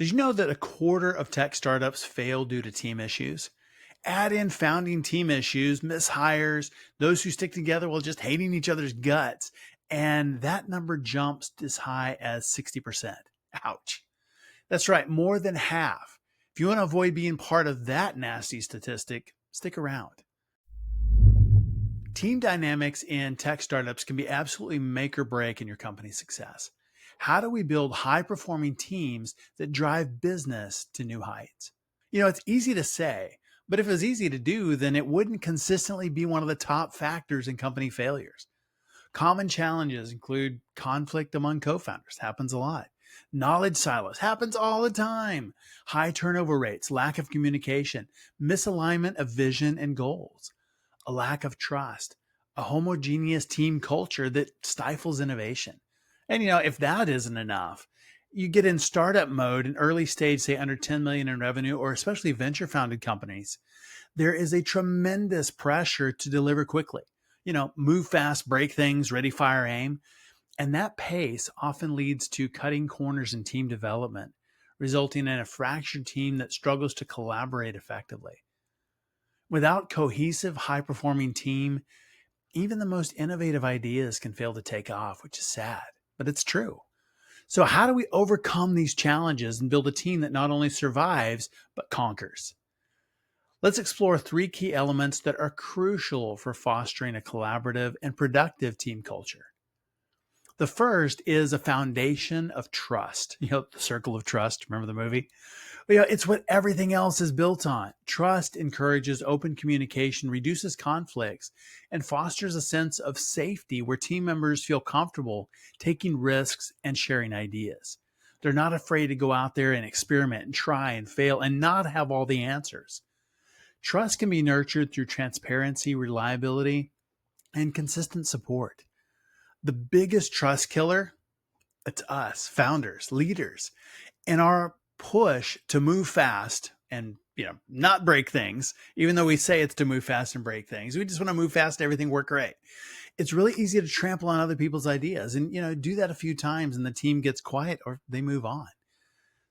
Did you know that a quarter of tech startups fail due to team issues? Add in founding team issues, mishires, those who stick together while just hating each other's guts, and that number jumps as high as 60%. Ouch. That's right, more than half. If you want to avoid being part of that nasty statistic, stick around. Team dynamics in tech startups can be absolutely make or break in your company's success. How do we build high performing teams that drive business to new heights? It's easy to say, but if it was easy to do, then it wouldn't consistently be one of the top factors in company failures. Common challenges include conflict among co-founders, happens a lot. Knowledge silos, happens all the time. High turnover rates, lack of communication, misalignment of vision and goals, a lack of trust, a homogeneous team culture that stifles innovation. And if that isn't enough, you get in startup mode in early stage, say under 10 million in revenue, or especially venture founded companies, there is a tremendous pressure to deliver quickly. Move fast, break things, ready, fire, aim. And that pace often leads to cutting corners in team development, resulting in a fractured team that struggles to collaborate effectively. Without cohesive, high-performing team, even the most innovative ideas can fail to take off, which is sad, but it's true. So how do we overcome these challenges and build a team that not only survives, but conquers? Let's explore 3 key elements that are crucial for fostering a collaborative and productive team culture. The first is a foundation of trust. The circle of trust. Remember the movie? It's what everything else is built on. Trust encourages open communication, reduces conflicts, and fosters a sense of safety where team members feel comfortable taking risks and sharing ideas. They're not afraid to go out there and experiment and try and fail and not have all the answers. Trust can be nurtured through transparency, reliability, and consistent support. The biggest trust killer, it's us, founders, leaders, and our push to move fast and not break things, even though we say it's to move fast and break things. We just want to move fast and everything work great. It's really easy to trample on other people's ideas and do that a few times and the team gets quiet or they move on.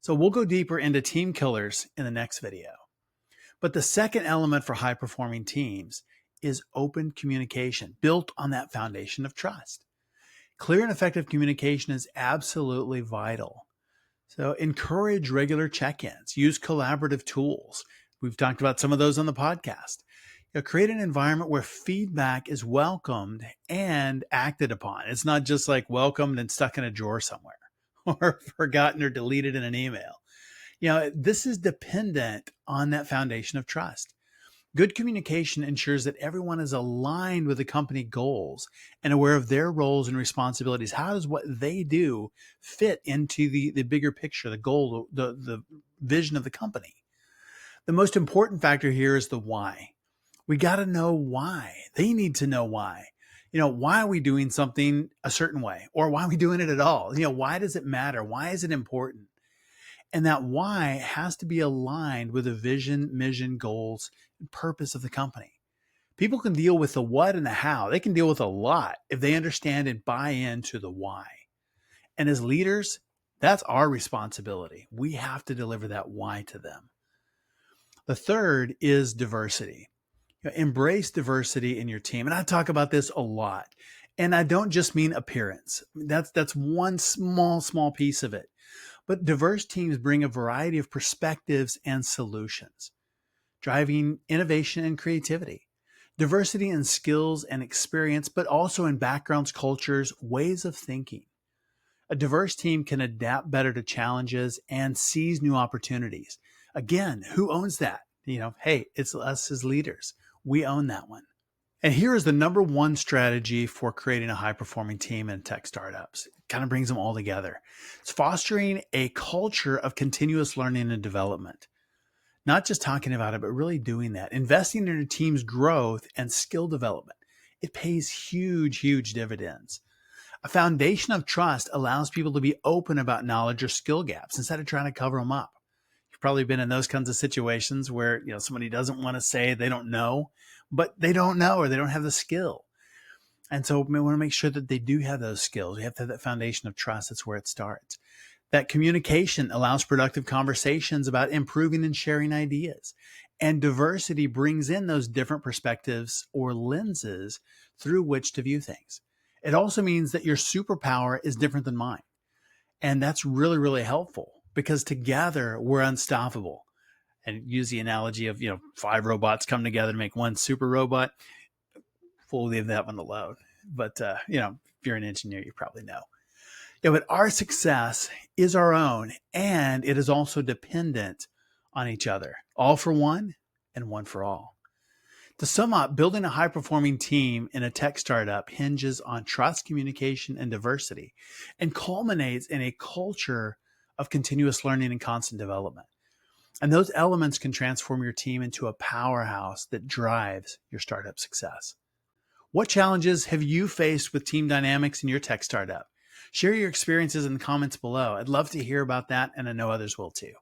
So we'll go deeper into team killers in the next video. But the second element for high performing teams is open communication built on that foundation of trust. Clear and effective communication is absolutely vital. So encourage regular check-ins, use collaborative tools. We've talked about some of those on the podcast. Create an environment where feedback is welcomed and acted upon. It's not just like welcomed and stuck in a drawer somewhere or forgotten or deleted in an email. This is dependent on that foundation of trust. Good communication ensures that everyone is aligned with the company goals and aware of their roles and responsibilities. How does what they do fit into the bigger picture, the goal, the vision of the company? The most important factor here is the why. We got to know why. They need to know why. Why are we doing something a certain way? Or why are we doing it at all? Why does it matter? Why is it important? And that why has to be aligned with the vision, mission, goals, and purpose of the company. People can deal with the what and the how. They can deal with a lot if they understand and buy into the why. And as leaders, that's our responsibility. We have to deliver that why to them. The third is diversity. Embrace diversity in your team. And I talk about this a lot. And I don't just mean appearance. That's one small piece of it. But diverse teams bring a variety of perspectives and solutions, driving innovation and creativity. Diversity in skills and experience, but also in backgrounds, cultures, ways of thinking. A diverse team can adapt better to challenges and seize new opportunities. Again, who owns that? Hey, it's us as leaders. We own that one. And here is the number one strategy for creating a high-performing team in tech startups. It kind of brings them all together. It's fostering a culture of continuous learning and development. Not just talking about it, but really doing that. Investing in a team's growth and skill development. It pays huge dividends. A foundation of trust allows people to be open about knowledge or skill gaps instead of trying to cover them up. You've probably been in those kinds of situations where somebody doesn't want to say they don't know, but they don't know or they don't have the skill. And so we want to make sure that they do have those skills. We have to have that foundation of trust. That's where it starts. That communication allows productive conversations about improving and sharing ideas. And diversity brings in those different perspectives or lenses through which to view things. It also means that your superpower is different than mine. And that's really, really helpful because together we're unstoppable. And use the analogy of, 5 robots come together to make one super robot. We'll leave that one alone. But, if you're an engineer, you probably know. Yeah, but our success is our own, and it is also dependent on each other. All for one and one for all. To sum up, building a high-performing team in a tech startup hinges on trust, communication, and diversity, and culminates in a culture of continuous learning and constant development. And those elements can transform your team into a powerhouse that drives your startup success. What challenges have you faced with team dynamics in your tech startup? Share your experiences in the comments below. I'd love to hear about that, and I know others will too.